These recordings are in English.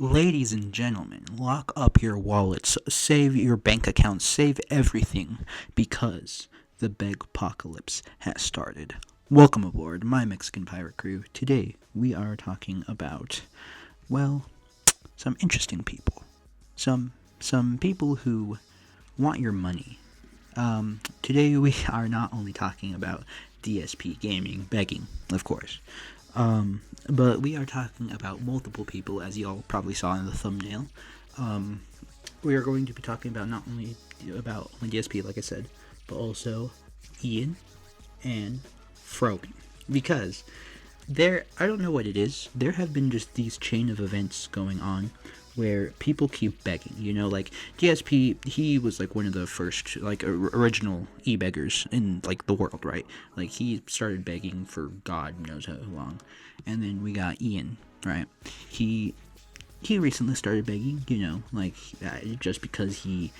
Ladies and gentlemen, lock up your wallets, save your bank accounts, save everything, because the Beg Pocolypse has started. Welcome aboard my Mexican pirate crew. Today we are talking about, well, some interesting people. Some people who want your money. Today we are not only talking about DSP gaming, begging, of course. But we are talking about multiple people, as y'all probably saw in the thumbnail. Um, we are going to be talking about not only about DSP, like I said, but also Ian and Frogan. Because I don't know what it is, there have been just these chain of events going on where people keep begging. Like DSP, he was like one of the first like original e-beggars in like the world, right? Like he started begging for God knows how long, and then we got Ian, right? He recently started begging, like just because he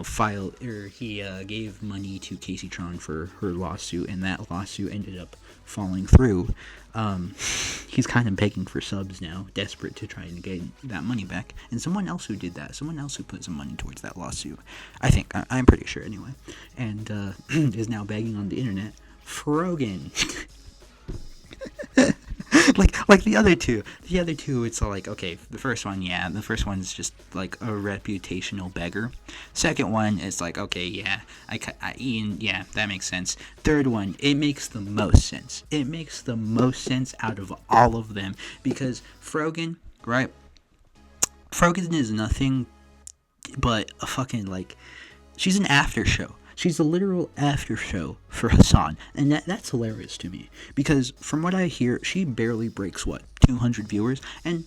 filed or he gave money to Casey Tron for her lawsuit, and that lawsuit ended up falling through. He's kind of begging for subs now, desperate to try and get that money back. And someone else who did that, someone else who put some money towards that lawsuit, I think, I'm pretty sure anyway, and is now begging on the internet. Frogan. like the other two, it's all like, okay, the first one's just like a reputational beggar. Second one is like, okay, yeah, Ian, yeah, that makes sense. Third one, it makes the most sense. It makes the most sense out of all of them, because Frogan, right? Frogan is nothing but a fucking, like, she's an after show. She's a literal after show for Hassan, and that's hilarious to me, because from what I hear, she barely breaks, 200 viewers, and,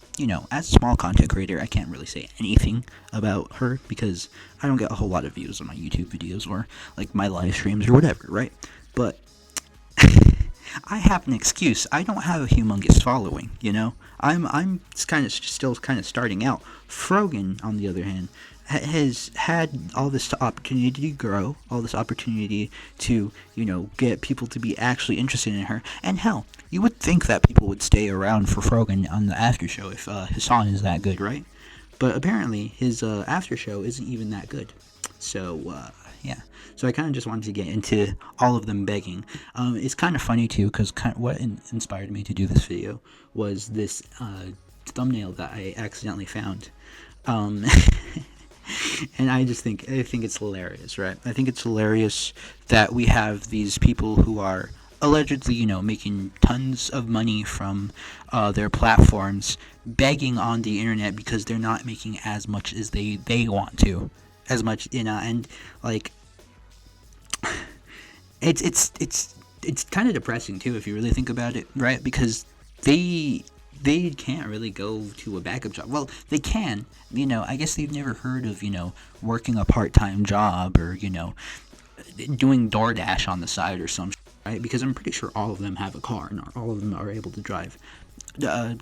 as a small content creator, I can't really say anything about her, because I don't get a whole lot of views on my YouTube videos, or, like, my live streams, or whatever, right? But I have an excuse. I don't have a humongous following, I'm still kind of starting out. Frogan, on the other hand, has had all this opportunity to grow, all this opportunity to, get people to be actually interested in her. And hell, you would think that people would stay around for Frogan on the after show if Hassan is that good, right? But apparently his after show isn't even that good. So, yeah. So I kind of just wanted to get into all of them begging. It's kind of funny too, because what inspired me to do this video was this thumbnail that I accidentally found. And I think it's hilarious, right? I think it's hilarious that we have these people who are allegedly, making tons of money from their platforms, begging on the internet because they're not making as much as they want to, as much, and like it's kind of depressing too if you really think about it, right? Because they can't really go to a backup job. Well, they can, I guess they've never heard of, working a part-time job, or, doing DoorDash on the side or some shit, right? Because I'm pretty sure all of them have a car and all of them are able to drive.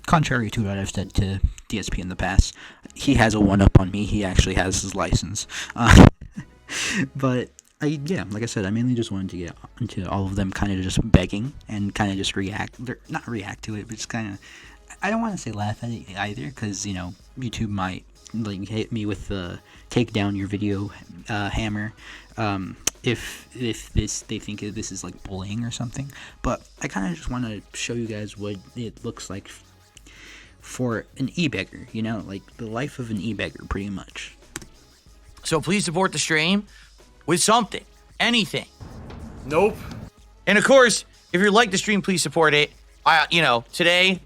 Contrary to what I've said to DSP in the past, he has a one-up on me. He actually has his license. But like I said, I mainly just wanted to get into all of them kind of just begging and kind of just not react to it, but just kind of, I don't want to say laugh at it either, because, YouTube might, like, hit me with the take down your video hammer, if they think this is like bullying or something. But I kind of just want to show you guys what it looks like for an e-beggar, like the life of an e-beggar, pretty much. So please support the stream with something, anything. Nope. And of course, if you like the stream, please support it. Today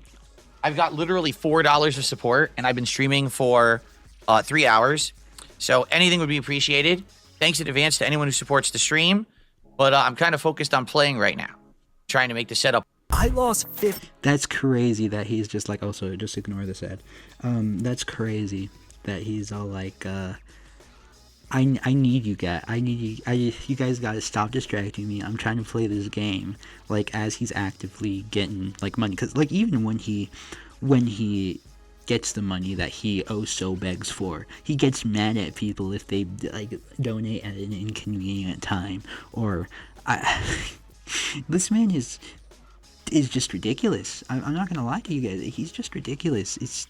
I've got literally $4 of support, and I've been streaming for 3 hours. So anything would be appreciated. Thanks in advance to anyone who supports the stream. But I'm kind of focused on playing right now, trying to make the setup. I lost 50. That's crazy that he's just like, also, just ignore this ad. That's crazy that he's all like, I need you guys. You guys gotta stop distracting me. I'm trying to play this game. Like, as he's actively getting, like, money. Because, like, even when he gets the money that he oh so begs for, he gets mad at people if they, like, donate at an inconvenient time. Or, this man is is just ridiculous. I'm not gonna lie to you guys. He's just ridiculous. It's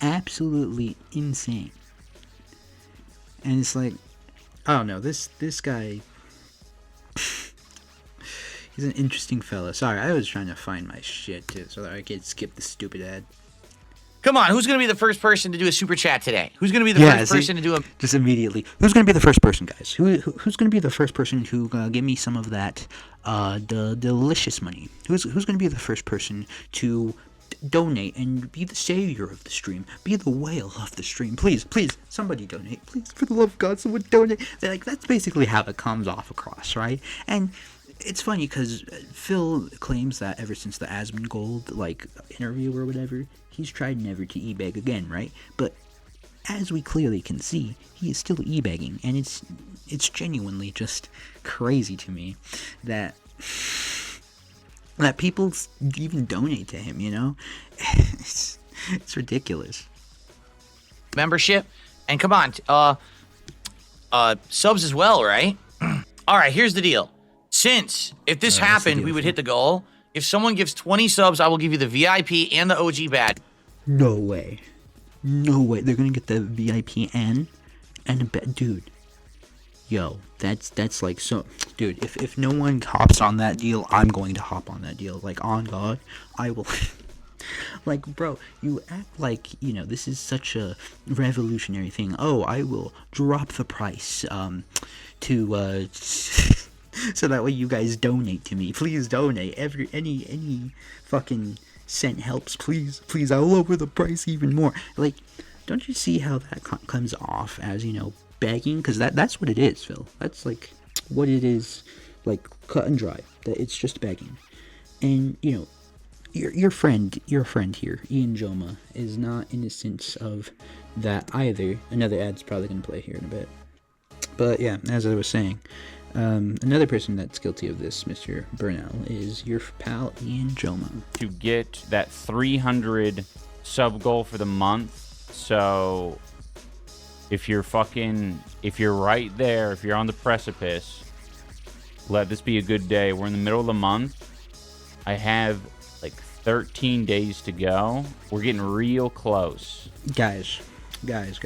absolutely insane. And it's like, I don't know. This guy. He's an interesting fella. Sorry, I was trying to find my shit too, so that I could skip the stupid ad. Come on, who's going to be the first person to do a super chat today? Who's going to be the first person to do a... Just immediately. Who's going to be the first person, guys? Who's going to be the first person to give me some of that the delicious money? Who's going to be the first person to donate and be the savior of the stream? Be the whale of the stream. Please, somebody donate. Please, for the love of God, someone donate. That's basically how it comes off across, right? And it's funny because Phil claims that ever since the Asmongold interview or whatever, he's tried never to e-beg again, right? But as we clearly can see, he is still e-begging, and it's genuinely just crazy to me that people even donate to him. You know, it's ridiculous. Membership, and come on, subs as well, right? All right, here's the deal. Since if this happened, we would hit the goal. If someone gives 20 subs, I will give you the VIP and the OG badge. No way. They're gonna get the VIP and a bet, dude. Yo, that's like so, dude. If no one hops on that deal, I'm going to hop on that deal. Like, on God, I will. Like, bro, you act like, this is such a revolutionary thing. Oh, I will drop the price to so that way you guys donate to me. Please donate. Any fucking cent helps. Please, I'll lower the price even more. Like, don't you see how that comes off as, begging? Because that's what it is, Phil. That's like what it is, like, cut and dry. That it's just begging. And your friend here, Ian Joma, is not innocent of that either. Another ad's probably gonna play here in a bit. But yeah, as I was saying, another person that's guilty of this, Mr. Burnell, is your pal Ian Joma. To get that 300 sub goal for the month. So if you're right there, if you're on the precipice, let this be a good day. We're in the middle of the month. I have like 13 days to go. We're getting real close. Guys. He's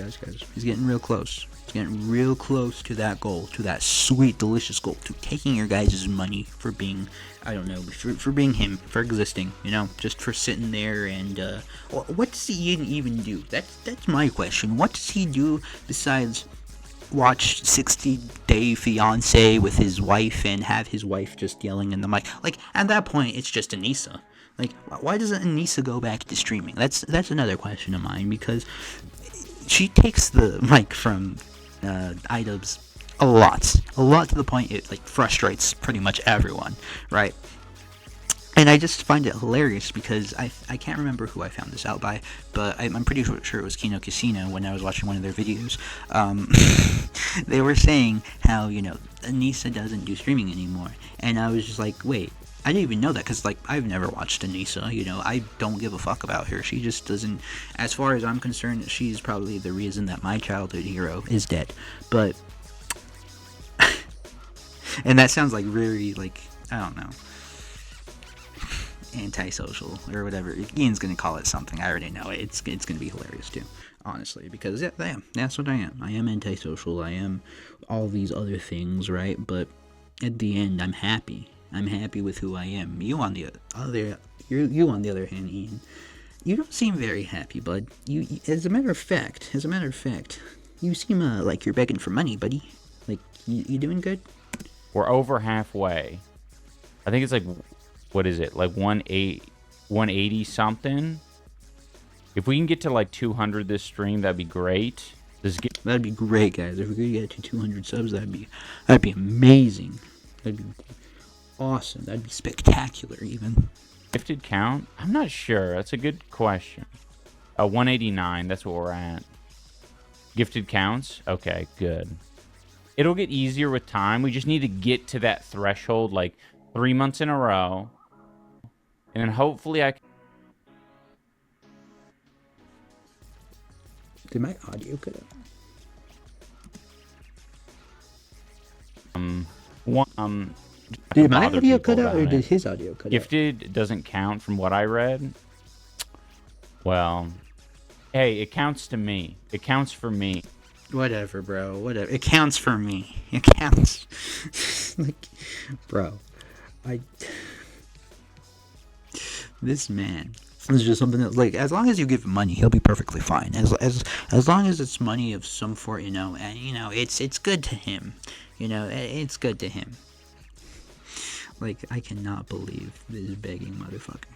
getting real close. He's getting real close to that goal, to that sweet, delicious goal, to taking your guys' money for being, I don't know, for being him, for existing, just for sitting there and, what does he even do? That's my question. What does he do besides watch 60 Day Fiancé with his wife and have his wife just yelling in the mic? Like, at that point, it's just Anissa. Like, why doesn't Anissa go back to streaming? That's another question of mine, because she takes the mic from iDubbbz a lot to the point it frustrates pretty much everyone, right? And I just find it hilarious because I can't remember who I found this out by, but I'm pretty sure it was Kino Casino when I was watching one of their videos. They were saying how, Anissa doesn't do streaming anymore, and I was just like, wait, I didn't even know that, because I've never watched Anissa. I don't give a fuck about her. She just doesn't, as far as I'm concerned, she's probably the reason that my childhood hero is dead. But and that sounds like very, I don't know, antisocial or whatever. Ian's gonna call it something. I already know it. It's gonna be hilarious too, honestly, because I am. That's what I am. I am antisocial. I am all these other things, right? But at the end, I'm happy. I'm happy with who I am. You on the other hand, Ian, you don't seem very happy, bud. You, as a matter of fact, you seem like you're begging for money, buddy. Like, you doing good? We're over halfway. I think it's what is it? 180 something. If we can get to 200 this stream, that'd be great. That'd be great, guys. If we could get to 200 subs, that'd be amazing. That'd be awesome. That'd be spectacular, even. Gifted count? I'm not sure. That's a good question. 189. That's what we're at. Gifted counts? Okay, good. It'll get easier with time. We just need to get to that threshold 3 months in a row. And then hopefully I can... Did my audio cut out? to Did my bother audio people cut out, or about did it. his audio cut out? Gifted doesn't count from what I read. Well, hey, it counts to me. It counts for me. Whatever, bro. Whatever. It counts for me. It counts. Like, bro, this man is just something that, like, as long as you give him money, he'll be perfectly fine. As long as it's money of some sort, you know, and it's good to him. You know, it's good to him. Like, I cannot believe this begging motherfucker.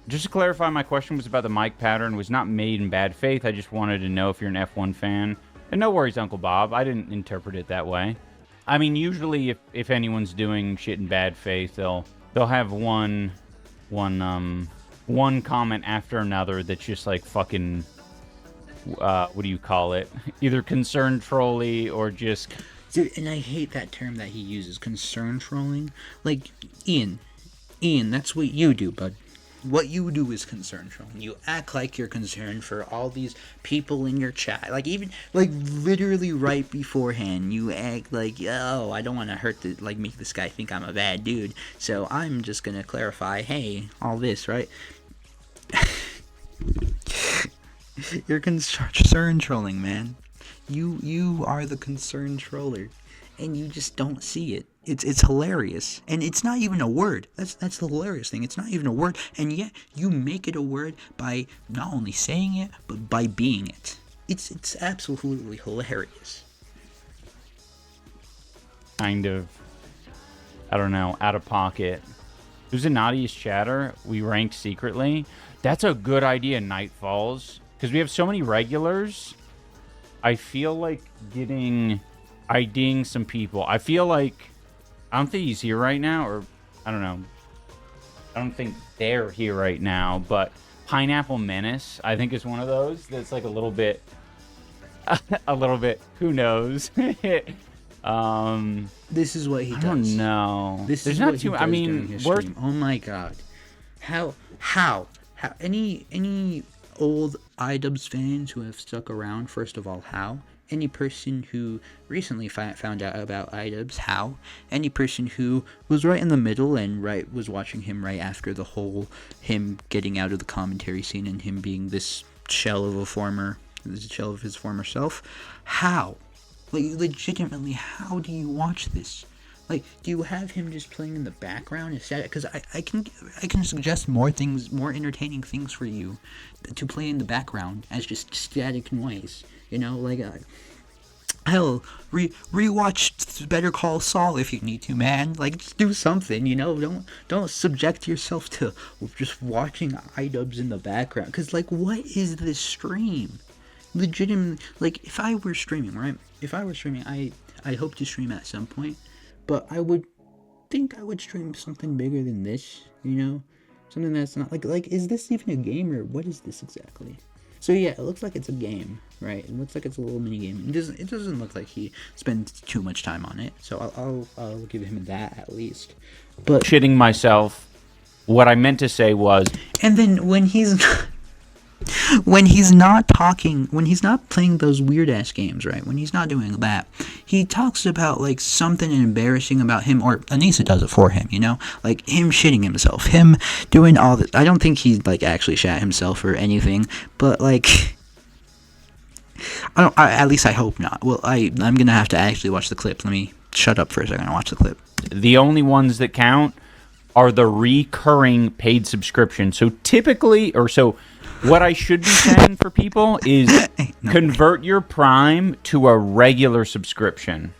Just to clarify, my question was about the mic pattern. It was not made in bad faith. I just wanted to know if you're an F1 fan. And no worries, Uncle Bob. I didn't interpret it that way. I mean, usually if anyone's doing shit in bad faith, they'll have one comment after another that's just like fucking what do you call it? Either concern trolly or just... Dude, and I hate that term that he uses, concern trolling. Like, Ian, that's what you do, bud. What you do is concern trolling. You act like you're concerned for all these people in your chat. Like, even, like, literally right beforehand, you act like, oh, I don't want to make this guy think I'm a bad dude, so I'm just gonna clarify, hey, all this, right? You're concern trolling, man. You are the concern troller, and you just don't see it. It's hilarious, and it's not even a word. That's the hilarious thing. It's not even a word, and yet you make it a word by not only saying it, but by being it. It's absolutely hilarious. Kind of, I don't know, out of pocket. Who's the naughtiest chatter? We ranked secretly. That's a good idea, Night Falls, because we have so many regulars. I feel like IDing some people. I feel like, I don't think he's here right now, or I don't know. I don't think they're here right now, but Pineapple Menace, I think, is one of those that's like a little bit, who knows? This is what he does. I don't know. This There's is not what too, he does I mean, during his we're, stream. Oh my god. How any old iDubbbz fans who have stuck around, first of all, how? Any person who recently found out about iDubbbz, how? Any person who was right in the middle and was watching him right after the whole him getting out of the commentary scene and him being this shell of his former self, how? Like, legitimately, how do you watch this? Like, do you have him just playing in the background instead? Because I can suggest more entertaining things for you to play in the background as just static noise. You know, like, hell, rewatch Better Call Saul if you need to, man. Like, just do something, you know? Don't subject yourself to just watching iDubbbz in the background. Because, like, what is this stream? Legitimately, like, if I were streaming, right? If I were streaming, I hope to stream at some point. But I would think I would stream something bigger than this, you know? Something that's not, like, is this even a game, or what is this exactly? So yeah, it looks like it's a game, right? It looks like it's a little mini game. It doesn't look like he spends too much time on it, so I'll give him that at least. But shitting myself. What I meant to say was... And then when he's not talking, when he's not playing those weird-ass games, right? When he's not doing that, he talks about, like, something embarrassing about him, or Anissa does it for him, you know? Like, him shitting himself, him doing all this. I don't think he, like, actually shat himself or anything, but, like... at least I hope not. Well, I'm gonna have to actually watch the clip. Let me shut up for a second and watch the clip. The only ones that count are the recurring paid subscriptions. So typically, what I should be saying for people is convert your Prime to a regular subscription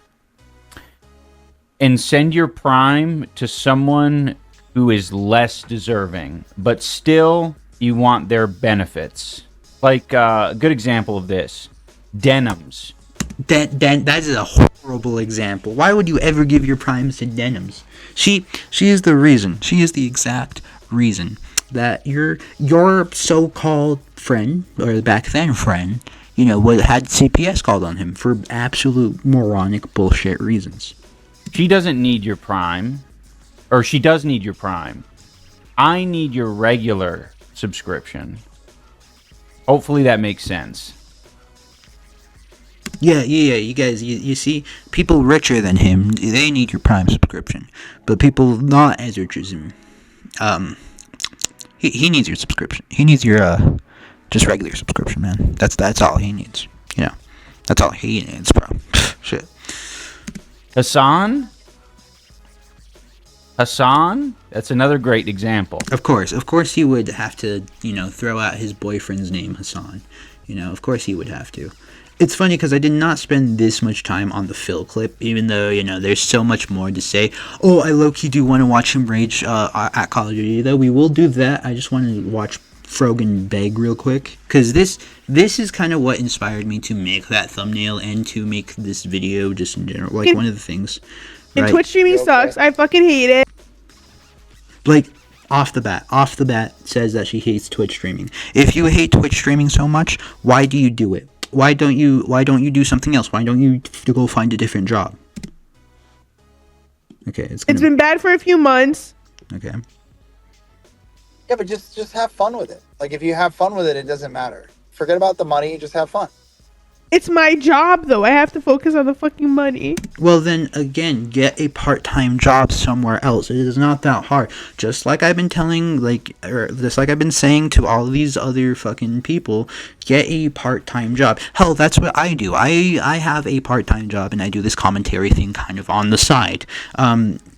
and send your Prime to someone who is less deserving, but still you want their benefits. Like a good example of this, Denims. That is a horrible example. Why would you ever give your Primes to Denims? She is the reason. She is the exact reason that your so-called friend, or back then friend, you know, had CPS called on him for absolute moronic bullshit reasons. She doesn't need your Prime, or she does need your Prime. I need your regular subscription. Hopefully that makes sense. Yeah. You guys, you see, people richer than him, they need your Prime subscription. But people not as rich as him, um, he needs your subscription. He needs your just regular subscription, man. That's all he needs. You know, that's all he needs, bro. Shit. Hassan, that's another great example. Of course, he would have to, throw out his boyfriend's name, Hassan. Of course he would have to. It's funny because I did not spend this much time on the Phil clip, even though, there's so much more to say. Oh, I low-key do want to watch him rage at Call of Duty, though. We will do that. I just want to watch Frogan beg real quick, because this is kind of what inspired me to make that thumbnail and to make this video just in general. Like, one of the things. And right? Twitch streaming sucks. I fucking hate it. Like, off the bat says that she hates Twitch streaming. If you hate Twitch streaming so much, why do you do it? Why don't you do something else? Why don't you go find a different job? Okay, it's been bad for a few months. Okay. Yeah, but just have fun with it. Like, if you have fun with it, it doesn't matter. Forget about the money, just have fun. It's my job, though. I have to focus on the fucking money. Well, then, again, get a part-time job somewhere else. It is not that hard. Just like I've been saying to all these other fucking people, get a part-time job. Hell, that's what I do. I have a part-time job, and I do this commentary thing kind of on the side.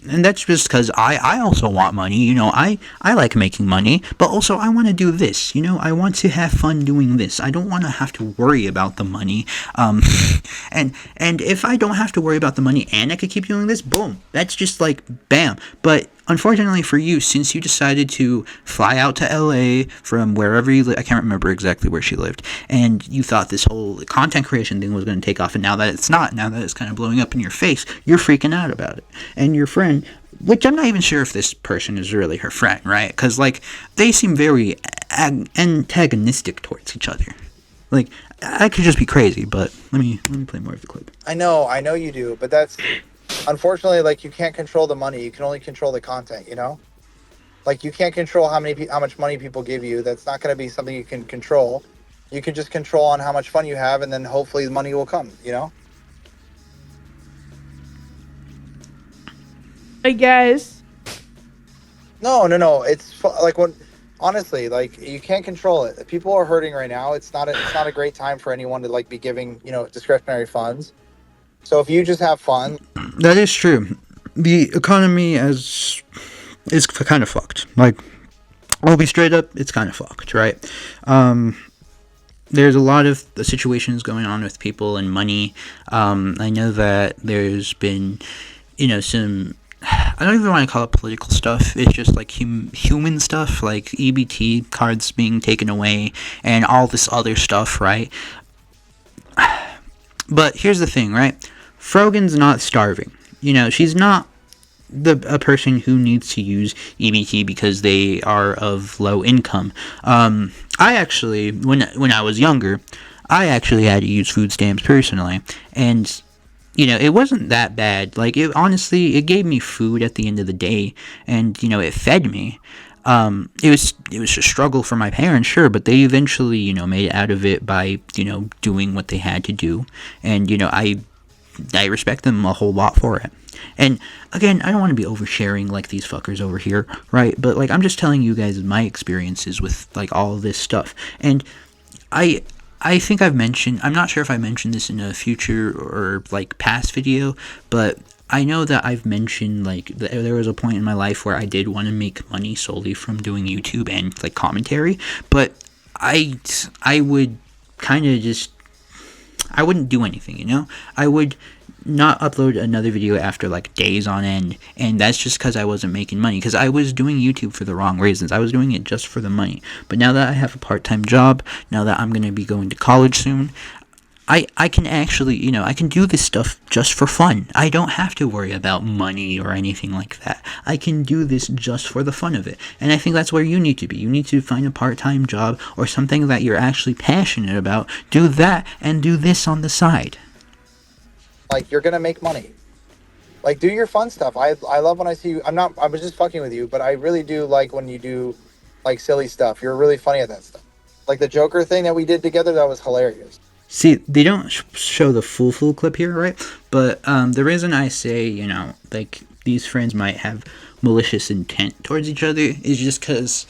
And that's just because I also want money. I like making money, but also I want to do this. I want to have fun doing this. I don't want to have to worry about the money. And if I don't have to worry about the money and I could keep doing this, boom, that's just like bam. But unfortunately for you, since you decided to fly out to LA from wherever you live, I can't remember exactly where she lived, and you thought this whole content creation thing was going to take off, and now that it's not, now that it's kind of blowing up in your face, you're freaking out about it. And your friend, which I'm not even sure if this person is really her friend, right? Because, like, they seem very antagonistic towards each other. Like, I could just be crazy, but let me play more of the clip. I know you do, but that's unfortunately, like, you can't control the money. You can only control the content. Like, you can't control how much money people give you. That's not going to be something you can control. You can just control on how much fun you have, and then hopefully the money will come. I guess. No. It's like when. Honestly, like, you can't control it. People are hurting right now. It's not a great time for anyone to, like, be giving, discretionary funds. So if you just have fun. That is true. The economy is kind of fucked. Like, I'll be straight up, it's kind of fucked, right? There's a lot of situations going on with people and money. I know that there's been, some, I don't even want to call it political stuff. It's just like human stuff, like EBT cards being taken away and all this other stuff, right? But here's the thing, right? Frogan's not starving. She's not a person who needs to use EBT because they are of low income. I actually, when I was younger, I actually had to use food stamps personally, and it wasn't that bad. Like, honestly, it gave me food at the end of the day, and, it fed me. It was a struggle for my parents, sure, but they eventually, made it out of it by, doing what they had to do. And, I respect them a whole lot for it. And, again, I don't want to be oversharing like these fuckers over here, right? But, like, I'm just telling you guys my experiences with, like, all of this stuff. And I think I've mentioned, I'm not sure if I mentioned this in a future or, like, past video, but I know that I've mentioned, like, there was a point in my life where I did want to make money solely from doing YouTube and, like, commentary, but I would kind of just, I wouldn't do anything, I would not upload another video after, like, days on end, and that's just because I wasn't making money, because I was doing YouTube for the wrong reasons. I was doing it just for the money. But now that I have a part-time job, now that I'm going to be going to college soon, I can actually, I can do this stuff just for fun. I don't have to worry about money or anything like that. I can do this just for the fun of it. And I think that's where you need to be. You need to find a part-time job or something that you're actually passionate about. Do that and do this on the side. Like, you're going to make money. Like, do your fun stuff. I love when I see you. I was just fucking with you, but I really do like when you do, like, silly stuff. You're really funny at that stuff. Like the Joker thing that we did together, that was hilarious. See, they don't show the full clip here, right? But the reason I say, like, these friends might have malicious intent towards each other is just because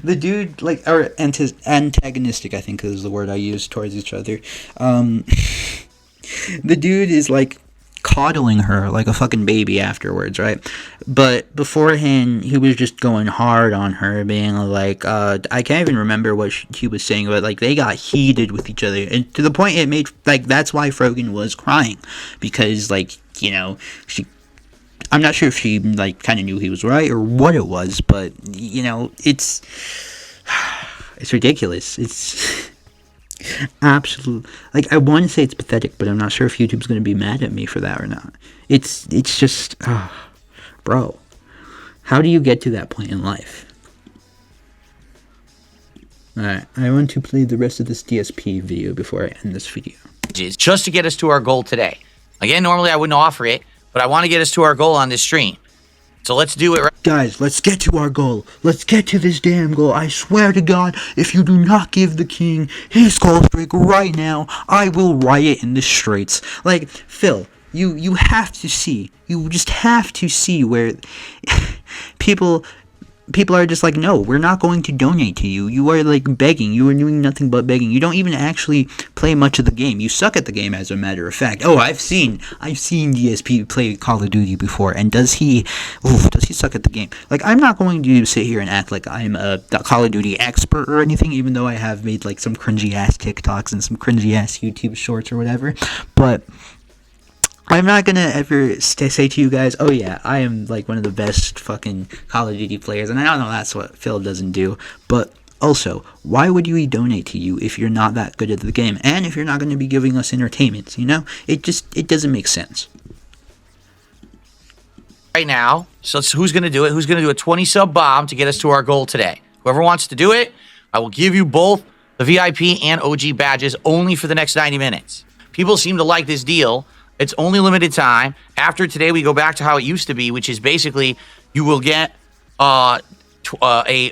the dude, like, or antagonistic, I think is the word I use towards each other. The dude is, like, coddling her like a fucking baby afterwards, right? But beforehand, he was just going hard on her, being like, I can't even remember what he was saying, but, like, they got heated with each other, and to the point it made, like, that's why Frogan was crying, because, like, I'm not sure if she, like, kind of knew he was right or what it was, but, it's ridiculous. It's absolute, like, I want to say it's pathetic, but I'm not sure if YouTube's going to be mad at me for that or not. It's just, bro, how do you get to that point in life? Alright, I want to play the rest of this DSP video before I end this video. Just to get us to our goal today. Again, normally I wouldn't offer it, but I want to get us to our goal on this stream. So let's do it right. Guys, let's get to our goal. Let's get to this damn goal. I swear to God, if you do not give the king his goal streak right now, I will riot in the streets. Like, Phil, you have to see. You just have to see where people are just like, no, we're not going to donate to you. You are, like, begging. You are doing nothing but begging. You don't even actually play much of the game. You suck at the game, as a matter of fact. Oh, I've seen DSP play Call of Duty before, and does he suck at the game? Like, I'm not going to sit here and act like I'm a Call of Duty expert or anything, even though I have made, like, some cringy-ass TikToks and some cringy-ass YouTube shorts or whatever, but I'm not gonna ever say to you guys, oh yeah, I am, like, one of the best fucking Call of Duty players, and I don't know that's what Phil doesn't do, but also, why would we donate to you if you're not that good at the game, and if you're not gonna be giving us entertainment, It doesn't make sense. Right now, so who's going to do it? Who's going to do a 20 sub bomb to get us to our goal today? Whoever wants to do it, I will give you both the VIP and OG badges only for the next 90 minutes. People seem to like this deal. It's only limited time. After today, we go back to how it used to be, which is basically you will get a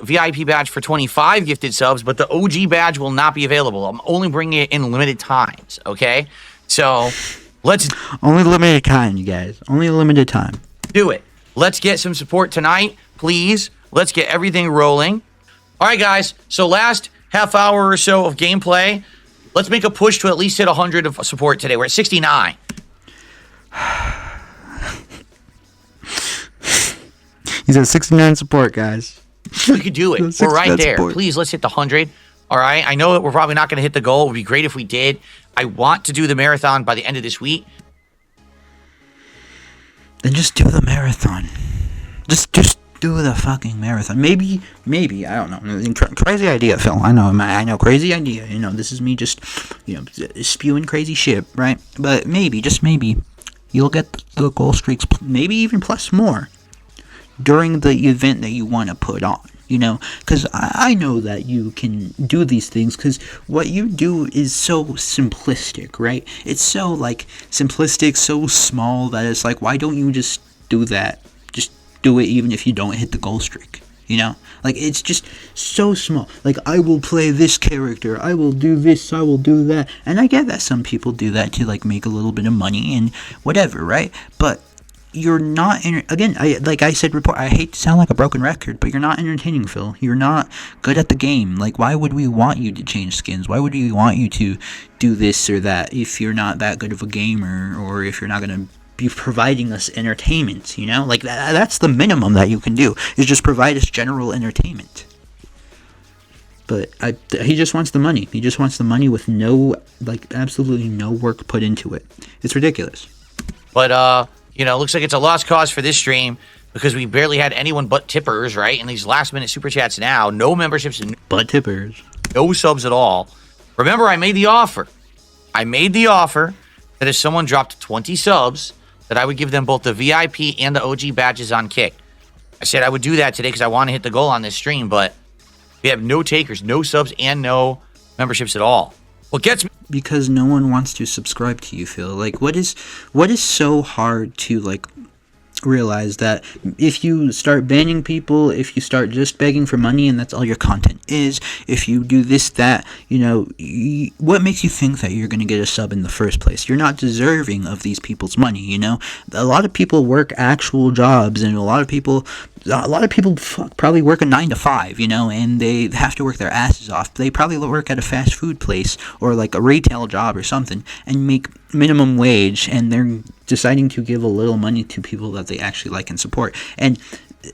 VIP badge for 25 gifted subs, but the OG badge will not be available. I'm only bringing it in limited times, okay? So let's... Only limited time, you guys. Only limited time. Do it. Let's get some support tonight, please. Let's get everything rolling. All right, guys. So last half hour or so of gameplay. Let's make a push to at least hit 100 of support today. We're at 69. He's at 69 support, guys. We could do it. We're right there. Support. Please, let's hit the 100. All right. I know that we're probably not going to hit the goal. It would be great if we did. I want to do the marathon by the end of this week. Then just do the marathon. Just do the fucking marathon. Maybe, I don't know. Crazy idea, Phil. I know, crazy idea. This is me just, spewing crazy shit, right? But maybe, just maybe, you'll get the goal streaks, maybe even plus more, during the event that you want to put on. Because I know that you can do these things, because what you do is so simplistic, right? It's so, like, simplistic, so small that it's like, why don't you just do that? Just do it even if you don't hit the goal streak, Like, it's just so small. Like, I will play this character, I will do this, I will do that. And I get that some people do that to, like, make a little bit of money and whatever, right? But you're not, again, I said before, I hate to sound like a broken record, but you're not entertaining, Phil. You're not good at the game. Like, why would we want you to change skins? Why would we want you to do this or that if you're not that good of a gamer, or if you're not going to be providing us entertainment, Like, that's the minimum that you can do, is just provide us general entertainment. But he just wants the money. He just wants the money with no, like, absolutely no work put into it. It's ridiculous. But, looks like it's a lost cause for this stream because we barely had anyone but tippers, right? And these last-minute super chats now, no memberships, but tippers, no subs at all. Remember, I made the offer. That if someone dropped 20 subs, that I would give them both the VIP and the OG badges on Kick. I said I would do that today because I want to hit the goal on this stream, but we have no takers, no subs, and no memberships at all. What gets me... Because no one wants to subscribe to you, Phil. Like, what is so hard to, like, realize that if you start banning people, if you start just begging for money and that's all your content is, if you do this, that, what makes you think that you're going to get a sub in the first place? You're not deserving of these people's money, A lot of people work actual jobs, and a lot of people probably work a 9 to 5, and they have to work their asses off. They probably work at a fast food place or like a retail job or something and make minimum wage, and they're deciding to give a little money to people that they actually like and support. And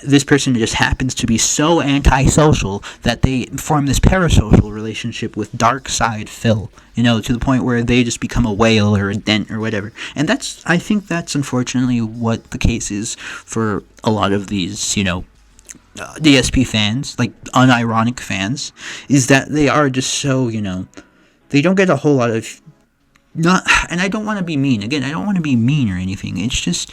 this person just happens to be so antisocial that they form this parasocial relationship with Dark Side Phil, to the point where they just become a whale or a dent or whatever. And I think that's unfortunately what the case is for a lot of these, DSP fans, like unironic fans, is that they are just so, they don't get a whole lot of, and I don't want to be mean. Again, I don't want to be mean or anything. It's just,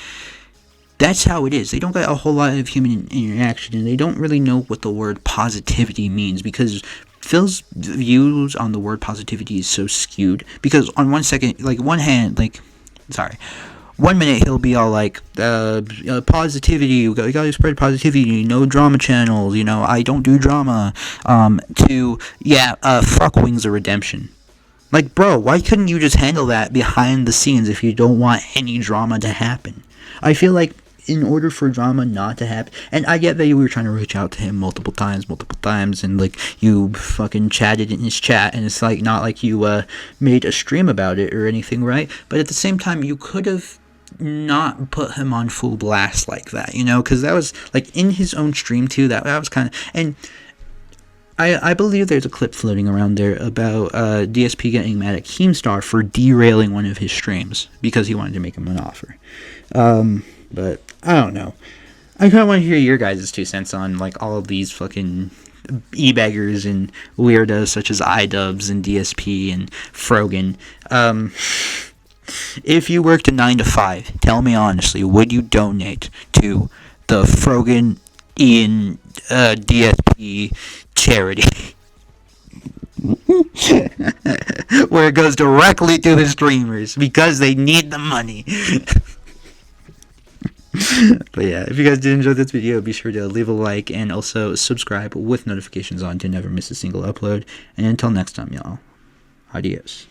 that's how it is. They don't get a whole lot of human interaction, and they don't really know what the word positivity means, because Phil's views on the word positivity is so skewed. Because on one minute he'll be all like, positivity, we gotta spread positivity, no drama channels, I don't do drama, fuck Wings of Redemption. Like, bro, why couldn't you just handle that behind the scenes if you don't want any drama to happen? I feel like in order for drama not to happen, and I get that you were trying to reach out to him multiple times, and like you fucking chatted in his chat, and it's like not like you made a stream about it or anything, right? But at the same time, you could have not put him on full blast like that, because that was like in his own stream too. That was kind of, and I believe there's a clip floating around there about DSP getting mad at Keemstar for derailing one of his streams because he wanted to make him an offer. But I don't know. I kind of want to hear your guys' 2 cents on like all of these fucking e-beggars and weirdos such as iDubbbz and DSP and Frogan. If you worked a 9 to 5, tell me honestly, would you donate to the Frogan Ian DSP charity? Where it goes directly to the streamers because they need the money. But yeah, if you guys did enjoy this video, be sure to leave a like and also subscribe with notifications on to never miss a single upload. And until next time, y'all, adios.